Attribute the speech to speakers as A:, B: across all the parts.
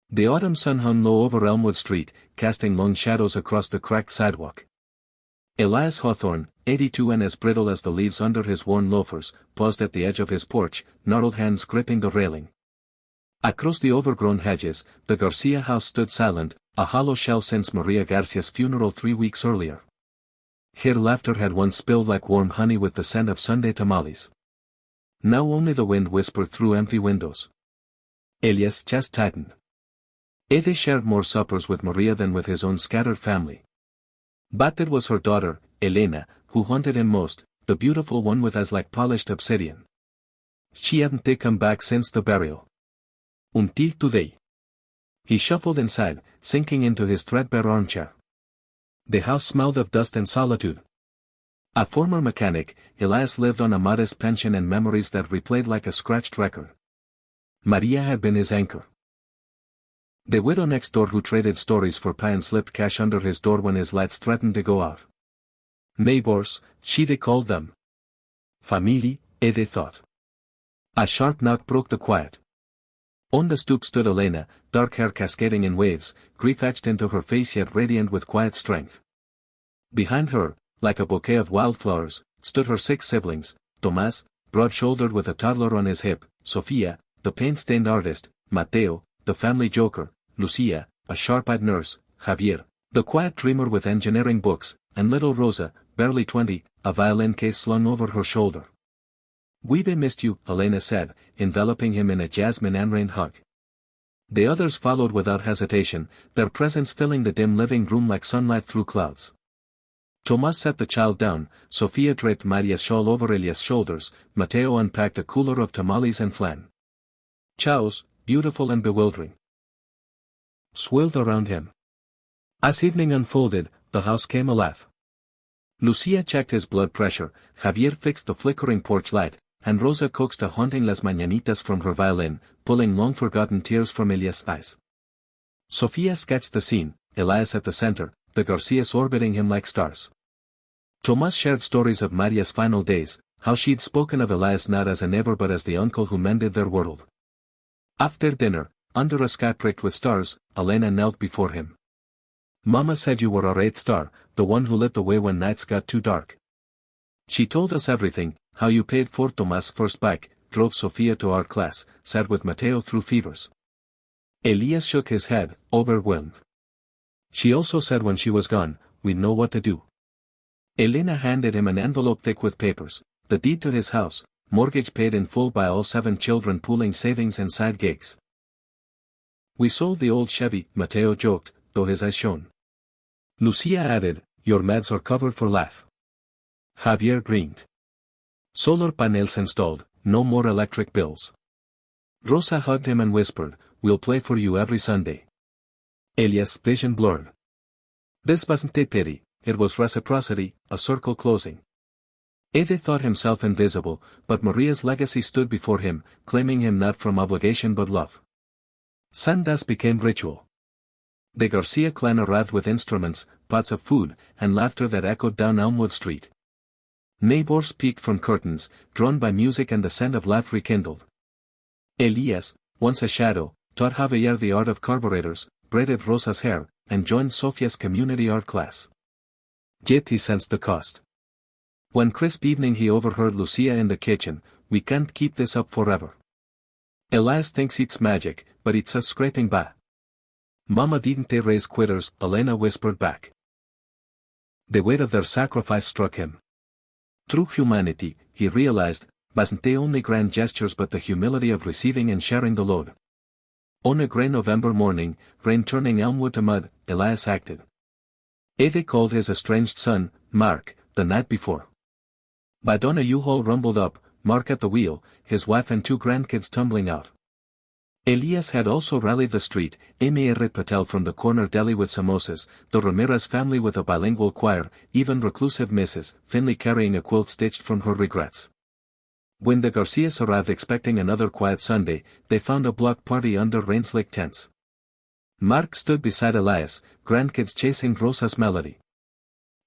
A: The autumn sun hung low over Elmwood Street, casting long shadows across the cracked sidewalk. Elias Hawthorne, 82 and as brittle as the leaves under his worn loafers, paused at the edge of his porch, gnarled hands gripping the railing. Across the overgrown hedges, the Garcia house stood silent, a hollow shell since Maria Garcia's funeral 3 weeks earlier. Here laughter had once spilled like warm honey with the scent of Sunday tamales. Now only the wind whispered through empty windows. Elias' chest tightened. Ede shared more suppers with Maria than with his own scattered family. But it was her daughter, Elena, who haunted him most, the beautiful one with eyes like polished obsidian. She hadn't come back since the burial. Until today. He shuffled inside, sinking into his threadbare armchair. The house smelled of dust and solitude. A former mechanic, Elias lived on a modest pension and memories that replayed like a scratched record. Maria had been his anchor. The widow next door who traded stories for pie and slipped cash under his door when his lights threatened to go out. Neighbors, they called them. Family, Ede thought. A sharp knock broke the quiet. On the stoop stood Elena, dark hair cascading in waves, grief etched into her face yet radiant with quiet strength. Behind her, like a bouquet of wildflowers, stood her 6 siblings, Tomás, broad-shouldered with a toddler on his hip, Sofía, the paint-stained artist, Mateo, the family joker, Lucia, a sharp-eyed nurse, Javier, the quiet dreamer with engineering books, and little Rosa, barely 20, a violin case slung over her shoulder. "We've missed you," Elena said, enveloping him in a jasmine and rain hug. The others followed without hesitation, their presence filling the dim living room like sunlight through clouds. Tomás set the child down, Sofía draped Maria's shawl over Elias' shoulders, Mateo unpacked a cooler of tamales and flan. Chaos, beautiful and bewildering, swirled around him. As evening unfolded, the house came alive. Lucia checked his blood pressure, Javier fixed the flickering porch light, and Rosa coaxed a haunting Las Mañanitas from her violin, pulling long-forgotten tears from Elias' eyes. Sofía sketched the scene, Elias at the center, the Garcias orbiting him like stars. Tomás shared stories of Maria's final days, how she'd spoken of Elias not as a neighbor but as the uncle who mended their world. After dinner, under a sky pricked with stars, Elena knelt before him. "Mama said you were our 8th star, the one who lit the way when nights got too dark. She told us everything, how you paid for Tomás' first bike, drove Sofía to our class, sat with Mateo through fevers." Elias shook his head, overwhelmed. "She also said when she was gone, we'd know what to do." Elena handed him an envelope thick with papers, the deed to his house, mortgage paid in full by all 7 children pooling savings and side gigs. "We sold the old Chevy," Mateo joked, though his eyes shone. Lucia added, "Your meds are covered for life." Javier grinned. "Solar panels installed, no more electric bills." Rosa hugged him and whispered, "We'll play for you every Sunday." Elias' vision blurred. This wasn't a pity, it was reciprocity, a circle closing. Ede thought himself invisible, but Maria's legacy stood before him, claiming him not from obligation but love. Sundays became ritual. The Garcia clan arrived with instruments, pots of food, and laughter that echoed down Elmwood Street. Neighbors peeked from curtains, drawn by music and the scent of life rekindled. Elias, once a shadow, taught Javier the art of carburetors, braided Rosa's hair, and joined Sofia's community art class. Yet he sensed the cost. One crisp evening he overheard Lucia in the kitchen, "We can't keep this up forever. Elias thinks it's magic, but it's us scraping by." "Mama didn't raise quitters," Elena whispered back. The weight of their sacrifice struck him. True humanity, he realized, wasn't only grand gestures but the humility of receiving and sharing the load. On a grey November morning, rain turning Elmwood to mud, Elias acted. Ede called his estranged son, Mark, the night before. By dawn a U-Haul rumbled up, Mark at the wheel, his wife and 2 grandkids tumbling out. Elias had also rallied the street, Amr Patel from the corner deli with samosas, the Ramirez family with a bilingual choir, even reclusive Mrs. Finley carrying a quilt stitched from her regrets. When the Garcias arrived expecting another quiet Sunday, they found a block party under rain-slick tents. Mark stood beside Elias, grandkids chasing Rosa's melody.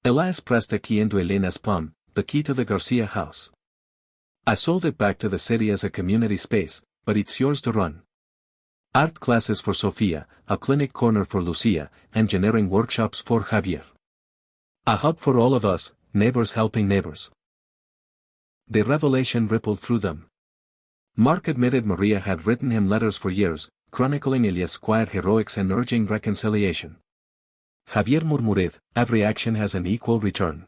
A: Elias pressed a key into Elena's palm, the key to the Garcia house. "I sold it back to the city as a community space, but it's yours to run." Art classes for Sofia, a clinic corner for Lucia, engineering workshops for Javier. A hub for all of us, neighbors helping neighbors. The revelation rippled through them. Mark admitted Maria had written him letters for years, chronicling Elias' quiet heroics and urging reconciliation. Javier murmured, every action has an equal return.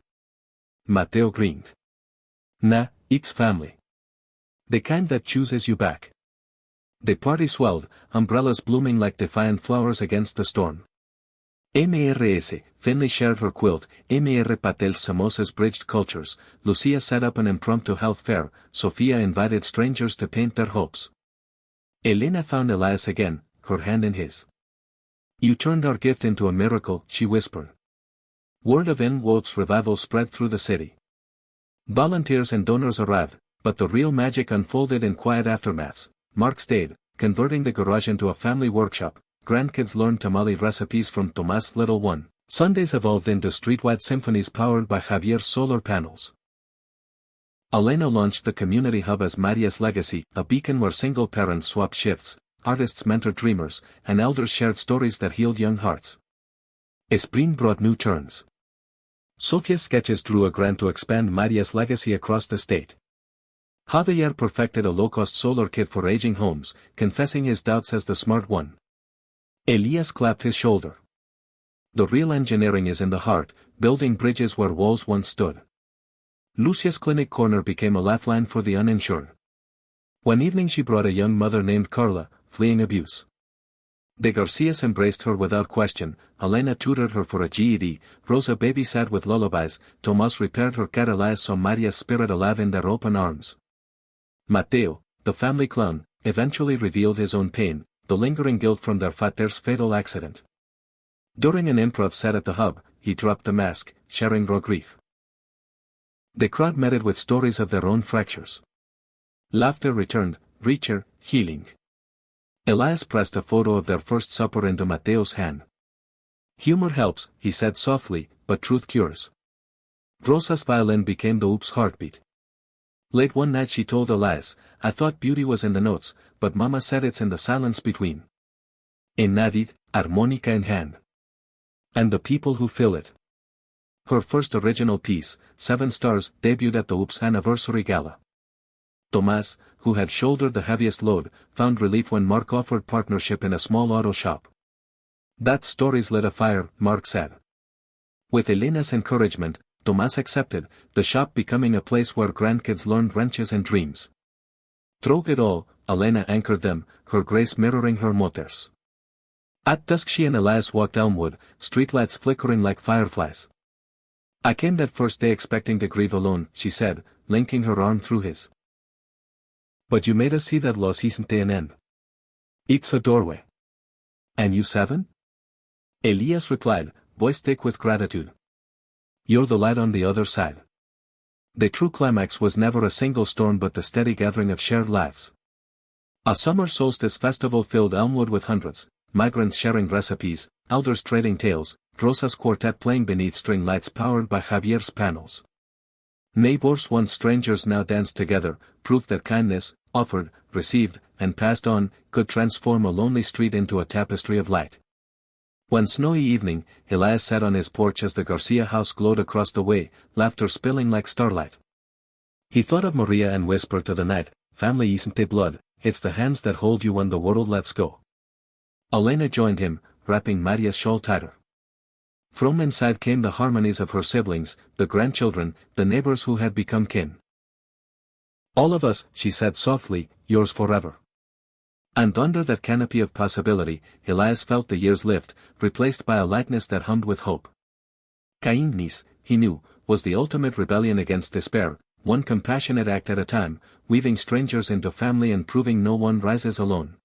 A: Mateo grinned. Nah, it's family. The kind that chooses you back. The party swelled, umbrellas blooming like defiant flowers against the storm. Mrs. Finley shared her quilt, Mr. Patel's samosas bridged cultures, Lucia set up an impromptu health fair, Sofia invited strangers to paint their hopes. Elena found Elias again, her hand in his. You turned our gift into a miracle, she whispered. Word of N-Wolf's revival spread through the city. Volunteers and donors arrived, but the real magic unfolded in quiet aftermaths. Mark stayed, converting the garage into a family workshop. Grandkids learned tamale recipes from Tomás' little one. Sundays evolved into streetwide symphonies powered by Javier's solar panels. Elena launched the community hub as Maria's legacy, a beacon where single parents swapped shifts, artists mentored dreamers, and elders shared stories that healed young hearts. Spring brought new turns. Sofia's sketches drew a grant to expand Maria's legacy across the state. Javier perfected a low-cost solar kit for aging homes, confessing his doubts as the smart one. Elias clapped his shoulder. The real engineering is in the heart, building bridges where walls once stood. Lucia's clinic corner became a lifeline for the uninsured. One evening she brought a young mother named Carla, fleeing abuse. The Garcias embraced her without question, Elena tutored her for a GED, Rosa babysat with lullabies, Tomás repaired her cat. Elias saw Maria's spirit alive in their open arms. Mateo, the family clown, eventually revealed his own pain, the lingering guilt from their father's fatal accident. During an improv set at the hub, he dropped the mask, sharing raw grief. The crowd met it with stories of their own fractures. Laughter returned, richer, healing. Elias pressed a photo of their first supper into Mateo's hand. Humor helps, he said softly, but truth cures. Rosa's violin became the oops heartbeat. Late one night she told Elias, I thought beauty was in the notes, but Mama said it's in the silence between. Enadid, armónica in hand. And the people who fill it. Her first original piece, 7 Stars, debuted at the Oops anniversary gala. Tomás, who had shouldered the heaviest load, found relief when Mark offered partnership in a small auto shop. That story's lit a fire, Mark said. With Elena's encouragement, Tomás accepted, the shop becoming a place where grandkids learned wrenches and dreams. Through it all, Elena anchored them, her grace mirroring her motors. At dusk she and Elias walked Elmwood, streetlights flickering like fireflies. I came that first day expecting to grieve alone, she said, linking her arm through his. But you made us see that loss isn't an end. It's a doorway. And you 7? Elias replied, voice thick with gratitude. You're the light on the other side. The true climax was never a single storm but the steady gathering of shared lives. A summer solstice festival filled Elmwood with hundreds, migrants sharing recipes, elders trading tales, Rosa's quartet playing beneath string lights powered by Javier's panels. Neighbors once strangers now danced together, proof that kindness, offered, received, and passed on, could transform a lonely street into a tapestry of light. One snowy evening, Elias sat on his porch as the Garcia house glowed across the way, laughter spilling like starlight. He thought of Maria and whispered to the night, family isn't the blood, it's the hands that hold you when the world lets go. Elena joined him, wrapping Maria's shawl tighter. From inside came the harmonies of her siblings, the grandchildren, the neighbors who had become kin. All of us, she said softly, yours forever. And under that canopy of possibility, Elias felt the years lift, replaced by a lightness that hummed with hope. Kindness, he knew, was the ultimate rebellion against despair, one compassionate act at a time, weaving strangers into family and proving no one rises alone.